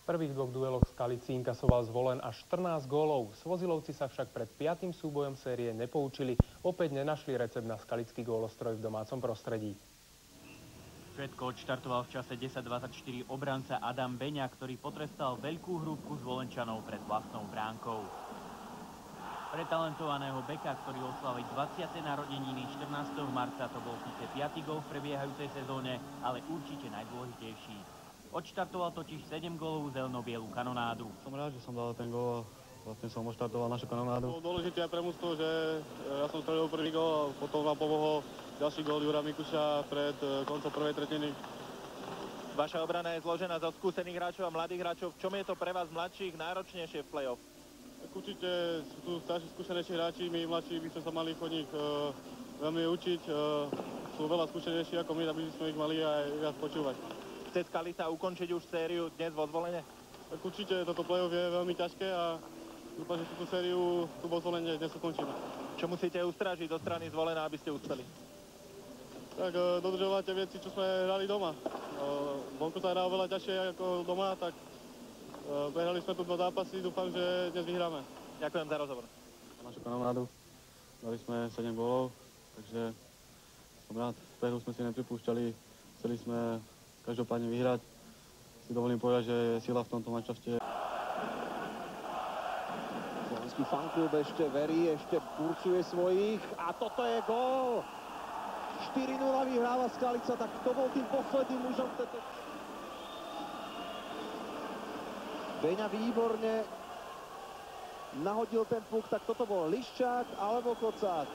V prvých dvoch dueloch Skalici inkasoval Zvolen až 14 gólov. Svozilovci sa však pred 5. súbojom série nepoučili. Opäť nenašli recept na skalický gólostroj v domácom prostredí. Všetko odštartoval v čase 10:24 obranca Adam Beňa, ktorý potrestal veľkú hrúbku Zvolenčanov pred vlastnou bránkou. Pre talentovaného beka, ktorý oslaví 20. narodeniny 14. marca, to bol síce 5. gól v prebiehajúcej sezóne, ale určite najdôležitejší. Odštartoval totiž 7 gólov zelno-bielú kanonádu. Som rád, že som dal ten gól a vlastne som odštartoval našu kanonádu. Bolo dôležité aj pre mužstvo, že ja som strelil prvý gól a potom vám pomohol ďalší gól Jura Mikuša pred koncom prvej tretiny. Vaša obrana je zložená zo skúsených hráčov a mladých hráčov. V čom je to pre vás mladších náročnejšie v play-off? Tak určite sú tu starší skúsenejší hráči, my mladší by sme sa mali od nich veľmi učiť. Sú veľa skúsenejší ako my, aby sme ich mali aj viac počúvať. Chce Skalica ukončiť už sériu dnes vo Zvolene? Tak určite toto play-off je veľmi ťažké a dúfam, že túto sériu tu vo Zvolene dnes ukončíme. Čo musíte ustrážiť zo strany Zvolena, aby ste uspeli? Tak dodržovať tie veci, čo sme hrali doma. Vonku sa hrá oveľa ťažšie ako doma, tak prehrali sme tu 2 zápasy, dúfam, že dnes vyhráme. Ďakujem za rozhovor. Našu kanonádu, dali sme 7 gólov, takže som rád, prehru sme si nepripúšťali, chceli sme každopádne vyhrať. Si dovolím povedať, že je sila v tomto manšafte. Slovenský fanklub ešte verí, ešte kurcuje svojich a toto je gól! 4:0 vyhráva Skalica, tak to bol tým posledným mužom v tejto... Beňa výborne nahodil ten puk, tak toto bol Liščák alebo Kocák.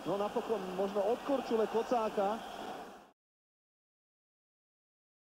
No napokon možno od Korčule Kocáka.